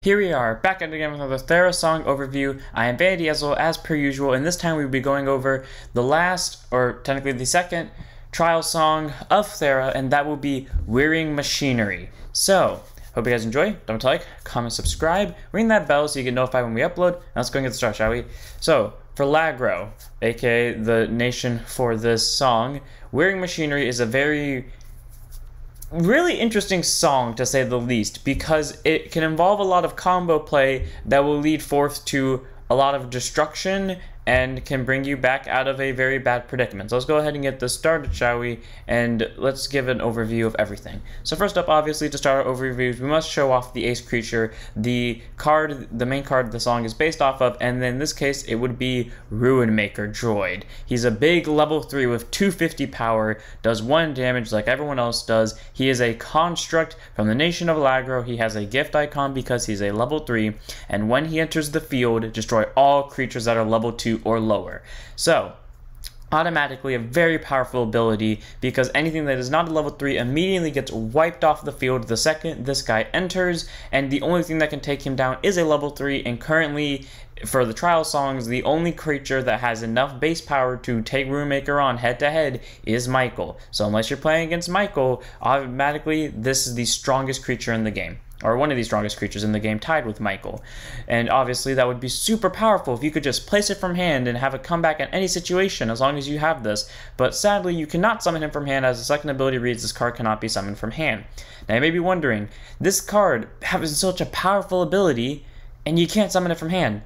Here we are, back at it again with another Thera Song overview. I am Vanity Ezel as per usual, and this time we will be going over the last, or technically the second, trial song of Thera, and that will be Whirring Machinery. So, hope you guys enjoy. Don't like, comment, subscribe, ring that bell so you get notified when we upload. Now let's go and get started, shall we? So, for Lagrow, aka the nation for this song, Whirring Machinery is a really interesting song, to say the least, because it can involve a lot of combo play that will lead forth to a lot of destruction and can bring you back out of a very bad predicament. So let's go ahead and get this started, shall we? And let's give an overview of everything. So first up, obviously, to start our overviews, we must show off the ace creature, the main card the song is based off of, and in this case, it would be Ruin Maker Droid. He's a big level 3 with 250 power, does 1 damage like everyone else does. He is a construct from the nation of Lagrow. He has a gift icon because he's a level 3, and when he enters the field, destroy all creatures that are level 2 or lower. So, automatically a very powerful ability, because anything that is not a level 3 immediately gets wiped off the field the second this guy enters, and the only thing that can take him down is a level 3, and currently, for the trial songs, the only creature that has enough base power to take Ruin Maker on head-to-head is Michael. So unless you're playing against Michael, automatically this is the strongest creature in the game, or one of the strongest creatures in the game, tied with Michael. And obviously that would be super powerful if you could just place it from hand and have it come back in any situation as long as you have this. But sadly, you cannot summon him from hand, as the second ability reads this card cannot be summoned from hand. Now you may be wondering, this card has such a powerful ability and you can't summon it from hand.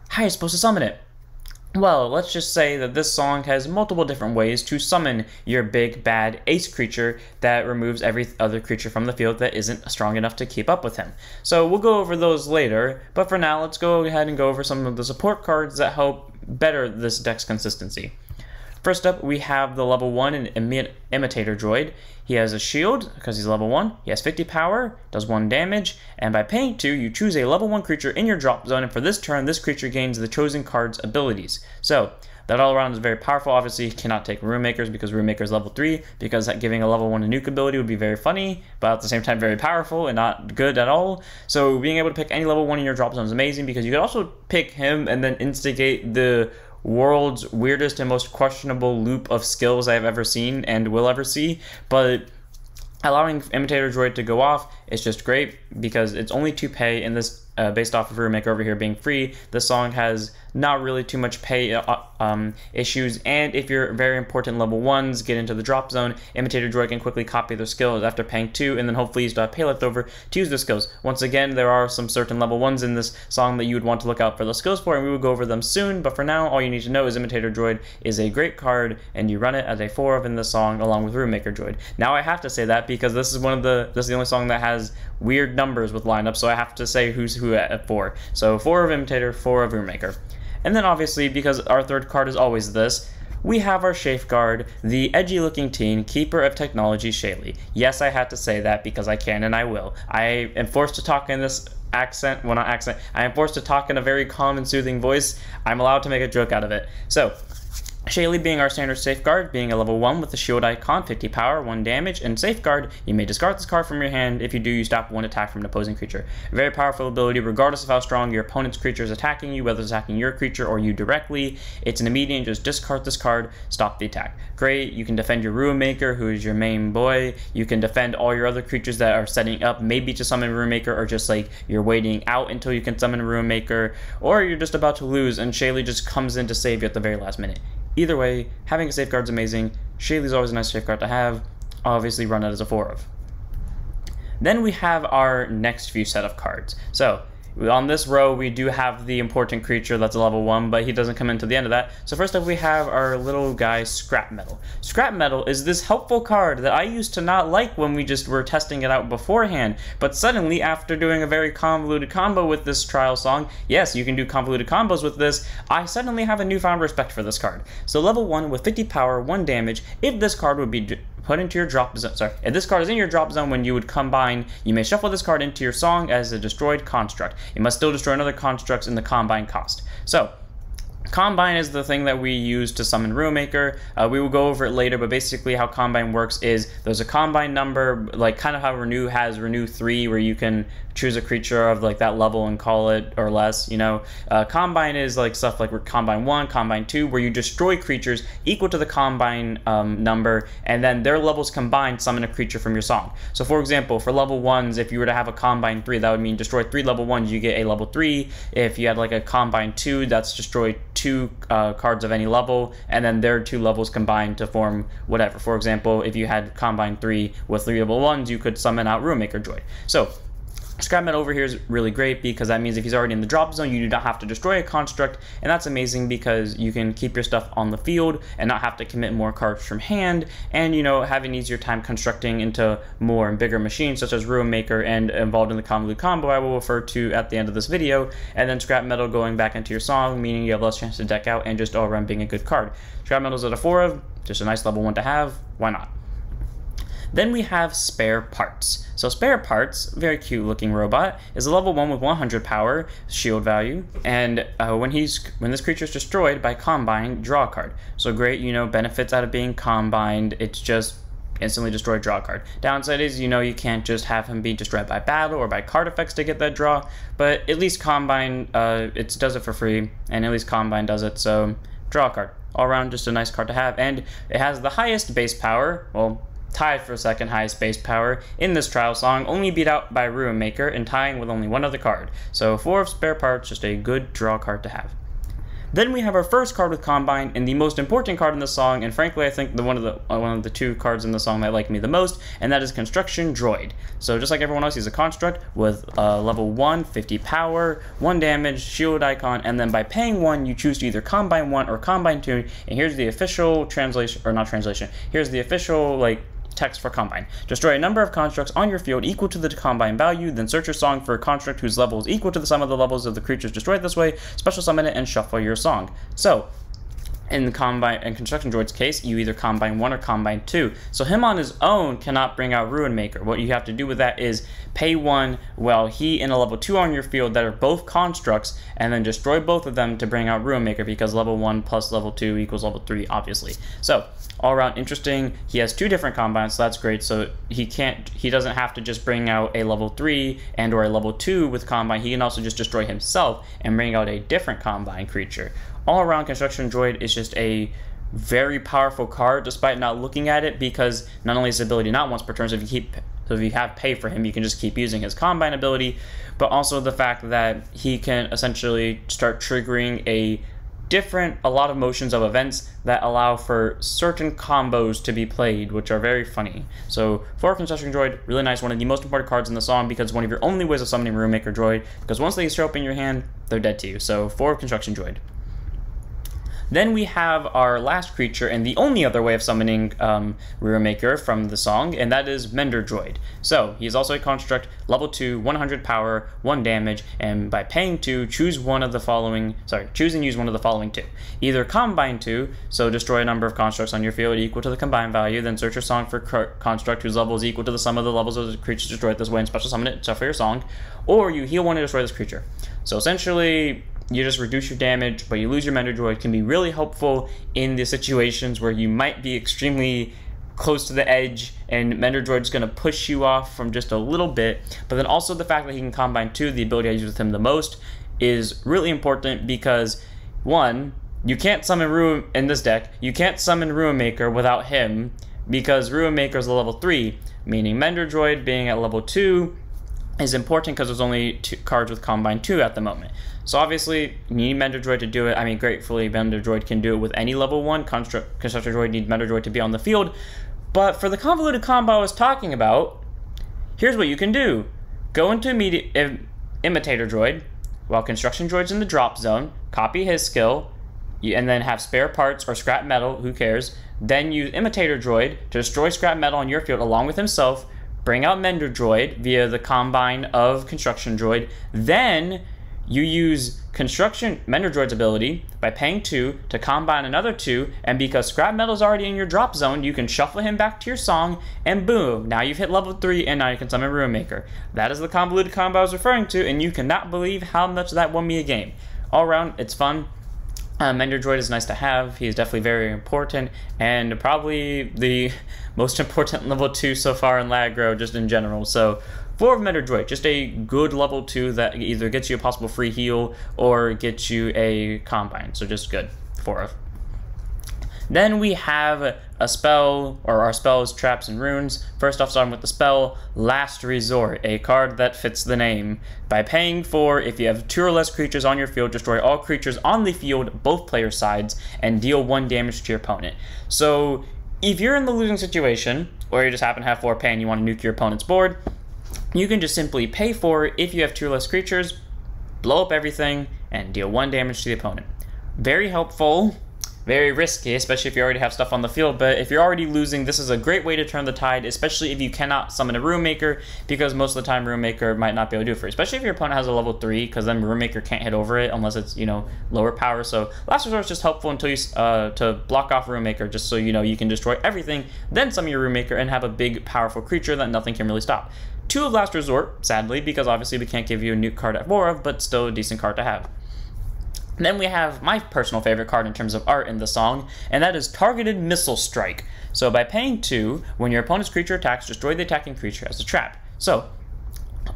How are you supposed to summon it? Well, let's just say that this song has multiple different ways to summon your big bad ace creature that removes every other creature from the field that isn't strong enough to keep up with him. So we'll go over those later, but for now let's go ahead and go over some of the support cards that help better this deck's consistency. First up, we have the level 1 Imitator Droid. He has a shield, because he's level 1, he has 50 power, does 1 damage, and by paying 2, you choose a level 1 creature in your drop zone, and for this turn, this creature gains the chosen card's abilities. So, that all around is very powerful. Obviously, you cannot take Ruin Makers because Ruin Maker is level 3, because giving a level 1 a nuke ability would be very funny, but at the same time very powerful and not good at all. So being able to pick any level 1 in your drop zone is amazing, because you could also pick him and then instigate the world's weirdest and most questionable loop of skills I have ever seen and will ever see. But allowing Imitator Droid to go off is just great, because it's only 2 pay, and this based off of Ruin Maker over here being free, the song has not really too much pay issues, and if your very important level 1s get into the drop zone, Imitator Droid can quickly copy their skills after paying 2, and then hopefully you still have pay left over to use their skills. Once again, there are some certain level 1s in this song that you would want to look out for the skills for, and we will go over them soon, but for now, all you need to know is Imitator Droid is a great card, and you run it as a 4 of in this song along with Ruin Maker Droid. Now I have to say that because this is the only song that has weird numbers with lineups, so I have to say who's who at 4. So 4 of Imitator, 4 of Ruin Maker. And then obviously, because our third card is always this, we have our Safeguard, the edgy looking teen, keeper of technology, Shaylee. Yes, I had to say that because I can and I will. I am forced to talk in this accent, well not accent, I am forced to talk in a very calm and soothing voice. I'm allowed to make a joke out of it. So, Shaylee being our standard Safeguard, being a level 1 with the shield icon, 50 power, 1 damage, and Safeguard, you may discard this card from your hand. If you do, you stop 1 attack from an opposing creature. A very powerful ability, regardless of how strong your opponent's creature is attacking you, whether it's attacking your creature or you directly. It's an immediate, just discard this card, stop the attack. Great, you can defend your Ruin Maker, who is your main boy. You can defend all your other creatures that are setting up, maybe to summon Ruin Maker, or just like you're waiting out until you can summon Ruin Maker, or you're just about to lose and Shaylee just comes in to save you at the very last minute. Either way, having a Safeguard is amazing. Shaylee's always a nice Safeguard to have. Obviously, run it as a 4 of. Then we have our next few set of cards. So, on this row, we do have the important creature that's a level 1, but he doesn't come into the end of that. So first up, we have our little guy, Scrap Metal. Scrap Metal is this helpful card that I used to not like when we just were testing it out beforehand, but suddenly, after doing a very convoluted combo with this trial song, yes, you can do convoluted combos with this, I suddenly have a newfound respect for this card. So level 1 with 50 power, 1 damage, if this card would be put into your drop zone. Sorry, if this card is in your drop zone when you would combine, you may shuffle this card into your song as a destroyed construct. You must still destroy another constructs in the combine cost. So, Combine is the thing that we use to summon Ruin Maker. We will go over it later, but basically how Combine works is there's a Combine number, like kind of how Renew has Renew 3, where you can choose a creature of like that level and call it or less, you know. Combine is like stuff like Combine 1, Combine 2, where you destroy creatures equal to the Combine number, and then their levels combined summon a creature from your song. So for example, for level 1s, if you were to have a Combine 3, that would mean destroy 3 level 1s, you get a level 3. If you had like a Combine 2, that's destroy 2 cards of any level, and then their 2 levels combined to form whatever. For example, if you had Combine 3 with 3 level 1s, you could summon out Ruin Maker Droid. So Scrap Metal over here is really great because that means if he's already in the drop zone, you do not have to destroy a construct, and that's amazing because you can keep your stuff on the field and not have to commit more cards from hand, and, you know, have an easier time constructing into more and bigger machines such as Ruin Maker and involved in the convolute combo I will refer to at the end of this video, and then Scrap Metal going back into your song, meaning you have less chance to deck out and just all around being a good card. Scrap Metal's at a 4 of, just a nice level 1 to have, why not? Then we have Spare Parts. So Spare Parts, very cute looking robot, is a level 1 with 100 power, shield value, and when this creature is destroyed by Combine, draw a card. So great, you know, benefits out of being Combined, it's just instantly destroy, draw a card. Downside is, you know, you can't just have him be destroyed by battle or by card effects to get that draw, but at least Combine, it does it for free, and at least Combine does it, so draw a card. All around, just a nice card to have, and it has the highest base power, well, tied for second highest base power in this trial song, only beat out by Ruin Maker and tying with only one other card. So 4 of Spare Parts, just a good draw card to have. Then we have our first card with Combine, and the most important card in the song, and frankly I think one of the 2 cards in the song that like me the most, and that is Construction Droid. So just like everyone else, he's a construct with level 1, 50 power, 1 damage, shield icon, and then by paying 1, you choose to either Combine 1 or Combine 2, and here's the official translation, or not translation, here's the official, like, text for Combine. Destroy a number of constructs on your field equal to the Combine value, then search your song for a construct whose level is equal to the sum of the levels of the creatures destroyed this way, special summon it, and shuffle your song. So, in the Combine and Construction Droid's case, you either Combine 1 or Combine 2. So him on his own cannot bring out Ruin Maker. What you have to do with that is pay 1 while he and a level 2 on your field that are both constructs, and then destroy both of them to bring out Ruin Maker, because level 1 plus level 2 equals level 3, obviously. So, all around interesting. He has 2 different combines, so that's great. So he doesn't have to just bring out a level 3 and or a level 2 with Combine. He can also just destroy himself and bring out a different Combine creature. All around, Construction Droid is just a very powerful card despite not looking at it, because not only is his ability not once per turn, so if you have pay for him, you can just keep using his Combine ability, but also the fact that he can essentially start triggering a lot of motions of events that allow for certain combos to be played, which are very funny. So for Construction Droid, really nice, one of the most important cards in the song, because one of your only ways of summoning Ruin Maker Droid, because once they show up in your hand, they're dead to you. So 4 of Construction Droid. Then we have our last creature, and the only other way of summoning Whirring Maker from the song, and that is Mender Droid. So, he is also a construct, level 2, 100 power, 1 damage, and by paying 2, choose and use one of the following 2. Either Combine 2, so destroy a number of constructs on your field equal to the combined value, then search your song for construct whose level is equal to the sum of the levels of the creatures destroyed this way and special summon it, shuffle your song, or you heal 1 to destroy this creature. So essentially, you just reduce your damage, but you lose your Mender Droid. Can be really helpful in the situations where you might be extremely close to the edge, and Mender Droid is going to push you off from just a little bit. But then also the fact that he can Combine 2, the ability I use with him the most, is really important because, 1, you can't summon Ruin in this deck. You can't summon Ruin Maker without him, because Ruin Maker is a level 3, meaning Mender Droid being at level 2 is important because there's only 2 cards with Combine 2 at the moment. So obviously, you need Mender Droid to do it. I mean, gratefully, Mender Droid can do it with any level 1. Constructor Droid needs Mender Droid to be on the field. But for the convoluted combo I was talking about, here's what you can do. Go into Imitator Droid, while Construction Droid's in the drop zone, copy his skill, and then have Spare Parts or Scrap Metal, who cares. Then use Imitator Droid to destroy Scrap Metal on your field along with himself, bring out Mender Droid via the Combine of Construction Droid, then you use Mender Droid's ability by paying 2 to Combine another 2, and because Scrap Metal's already in your drop zone, you can shuffle him back to your song, and boom, now you've hit level 3, and now you can summon Ruin Maker. That is the convoluted combo I was referring to, and you cannot believe how much that won me a game. All around, it's fun. Mender Droid is nice to have. He's definitely very important, and probably the most important level 2 so far in Lagrow, just in general. So, 4 of Mender Droid, just a good level 2 that either gets you a possible free heal or gets you a combine. So just good. 4 of. Then we have a spell, or our spells, traps, and runes. First off, starting with the spell, Last Resort, a card that fits the name. By paying 4, if you have 2 or less creatures on your field, destroy all creatures on the field, both player sides, and deal 1 damage to your opponent. So, if you're in the losing situation, or you just happen to have 4 pay and you want to nuke your opponent's board, you can just simply pay 4 if you have 2 or less creatures, blow up everything, and deal 1 damage to the opponent. Very helpful. Very risky, especially if you already have stuff on the field, but if you're already losing, this is a great way to turn the tide, especially if you cannot summon a Rune Maker, because most of the time Rune Maker might not be able to do it for you, especially if your opponent has a level 3, because then Rune Maker can't hit over it unless it's, lower power. So Last Resort is just helpful until you to block off Rune Maker, just so you can destroy everything, then summon your Rune Maker and have a big, powerful creature that nothing can really stop. 2 of Last Resort, sadly, because obviously we can't give you a nuke card at 4 of, but still a decent card to have. Then we have my personal favorite card in terms of art in the song, and that is Targeted Missile Strike. So by paying 2, when your opponent's creature attacks, destroy the attacking creature as a trap. So,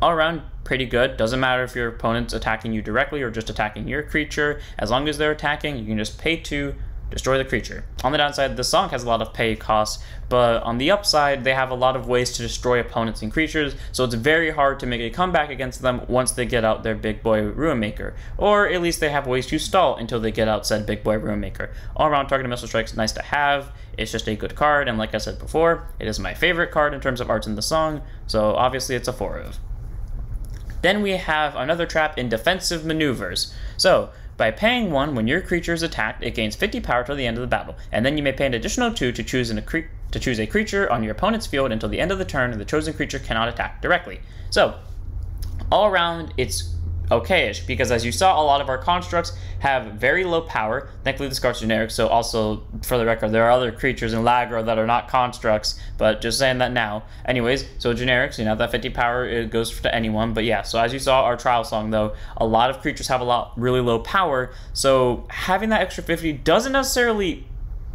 all around, pretty good. Doesn't matter if your opponent's attacking you directly or just attacking your creature. As long as they're attacking, you can just pay 2, destroy the creature. On the downside, the song has a lot of pay costs, but on the upside, they have a lot of ways to destroy opponents and creatures, so it's very hard to make a comeback against them once they get out their big boy Rune Maker. Or at least they have ways to stall until they get out said big boy Rune Maker. All around, Targeted Missile Strike is nice to have. It's just a good card, and like I said before, it is my favorite card in terms of arts in the song, so obviously it's a 4 of. Then we have another trap in Defensive Maneuvers. So, by paying 1, when your creature is attacked, it gains 50 power till the end of the battle, and then you may pay an additional 2 to choose a creature on your opponent's field until the end of the turn, and the chosen creature cannot attack directly. So, all around, it's okay-ish, because as you saw, a lot of our constructs have very low power. Thankfully, this card's generic, so also, for the record, there are other creatures in Lagrow that are not constructs, but just saying that now. Anyways, so generic, so that 50 power, it goes to anyone, but yeah, so as you saw, our Trial Song, though, a lot of creatures have really low power, so having that extra 50 doesn't necessarily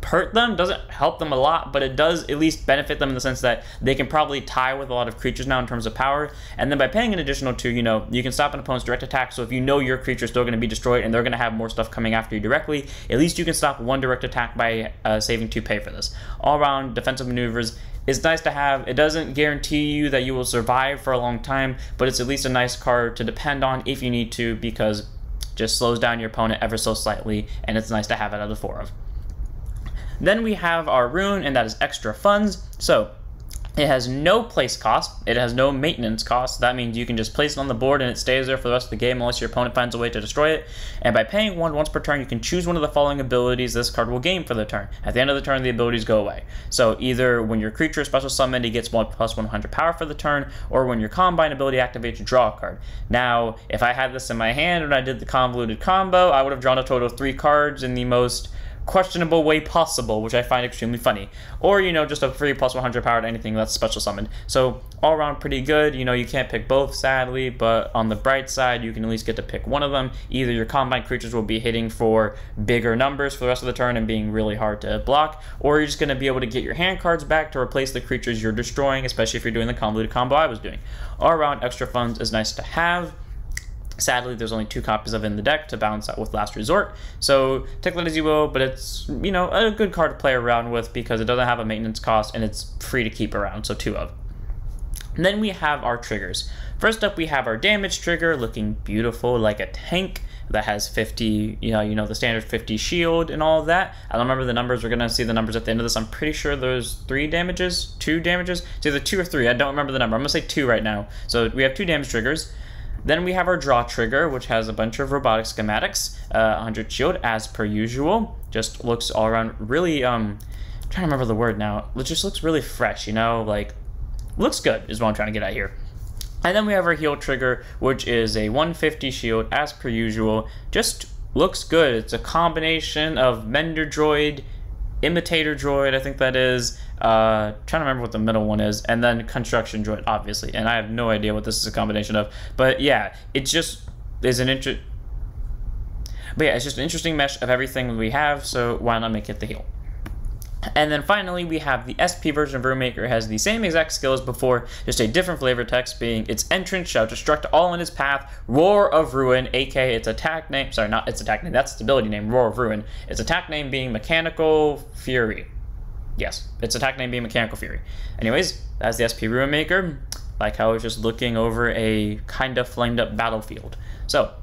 hurt them, doesn't help them a lot, but it does at least benefit them in the sense that they can probably tie with a lot of creatures now in terms of power. And then by paying an additional 2, you can stop an opponent's direct attack, so if you know your creature is still going to be destroyed and they're going to have more stuff coming after you directly, at least you can stop 1 direct attack by saving 2 pay for this. All around, Defensive Maneuvers is nice to have. It doesn't guarantee you that you will survive for a long time, but it's at least a nice card to depend on if you need to, because it just slows down your opponent ever so slightly, and it's nice to have it out of 4 of. Then we have our rune, and that is Extra Funds. So, it has no place cost, it has no maintenance cost. That means you can just place it on the board and it stays there for the rest of the game unless your opponent finds a way to destroy it. And by paying 1 once per turn, you can choose one of the following abilities this card will gain for the turn. At the end of the turn, the abilities go away. So either when your creature is special summoned, he gets plus 100 power for the turn, or when your combine ability activates, you draw a card. Now, if I had this in my hand when I did the convoluted combo, I would have drawn a total of 3 cards in the most questionable way possible, which I find extremely funny. Or, just a free plus 100 power to anything that's special summoned. So, all around pretty good. You can't pick both, sadly, but on the bright side, you can at least get to pick one of them. Either your combined creatures will be hitting for bigger numbers for the rest of the turn and being really hard to block, or you're just going to be able to get your hand cards back to replace the creatures you're destroying, especially if you're doing the convoluted combo I was doing. All around, Extra Funds is nice to have. Sadly, there's only 2 copies of it in the deck to balance out with Last Resort, so take that as you will, but it's, a good card to play around with because it doesn't have a maintenance cost and it's free to keep around, so 2 of. And then we have our triggers. First up, we have our damage trigger, looking beautiful like a tank that has 50, the standard 50 shield and all of that. I don't remember the numbers. We're going to see the numbers at the end of this. I'm pretty sure there's 2 damages. It's either 2 or 3. I don't remember the number. I'm going to say 2 right now. So we have 2 damage triggers. Then we have our draw trigger, which has a bunch of robotic schematics, 100 shield as per usual. Just looks all around really, I'm trying to remember the word now. It just looks really fresh, looks good is what I'm trying to get at here. And then we have our heal trigger, which is a 150 shield as per usual. Just looks good. It's a combination of Mender Droid, Imitator Droid, I think that is, trying to remember what the middle one is, and then Construction Droid, obviously, and I have no idea what this is a combination of, but yeah, it just is an But yeah, it's just an interesting mesh of everything we have, so why not make it the heal? And then finally, we have the SP version of Whirring Maker. It has the same exact skill as before, just a different flavor text being its entrance shall destruct all in its path, Roar of Ruin, aka its attack name, sorry, not its attack name, that's its ability name, Roar of Ruin. Its attack name being Mechanical Fury. Yes, its attack name being Mechanical Fury. Anyways, that's the SP Whirring Maker, like how I was just looking over a kind of flamed up battlefield. So,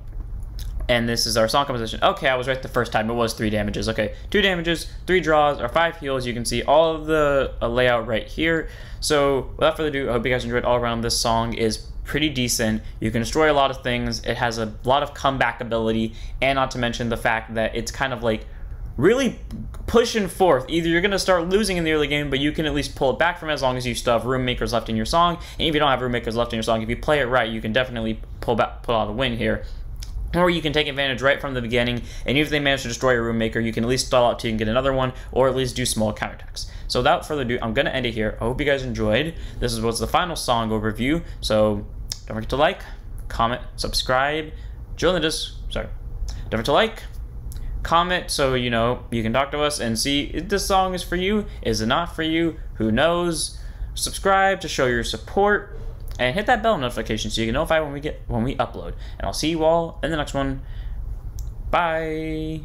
and this is our song composition. Okay, I was right the first time. It was 3 damages. Okay, 2 damages, 3 draws, or 5 heals. You can see all of the layout right here. So, without further ado, I hope you guys enjoyed all around. This song is pretty decent. You can destroy a lot of things. It has a lot of comeback ability, and not to mention the fact that it's kind of like really pushing forth. Either you're going to start losing in the early game, but you can at least pull it back from it as long as you still have Whirring Makers left in your song. And if you don't have Whirring Makers left in your song, if you play it right, you can definitely pull out a win here. Or you can take advantage right from the beginning, and even if they manage to destroy your Whirring Maker, you can at least stall out till you can get another one, or at least do small counterattacks. So without further ado, I'm going to end it here. I hope you guys enjoyed. This was the final song overview, so don't forget to like, comment, subscribe, join the don't forget to like, comment so you know you can talk to us and see if this song is for you, is it not for you, who knows. Subscribe to show your support. And hit that bell notification so you get notified when we upload. And I'll see you all in the next one. Bye.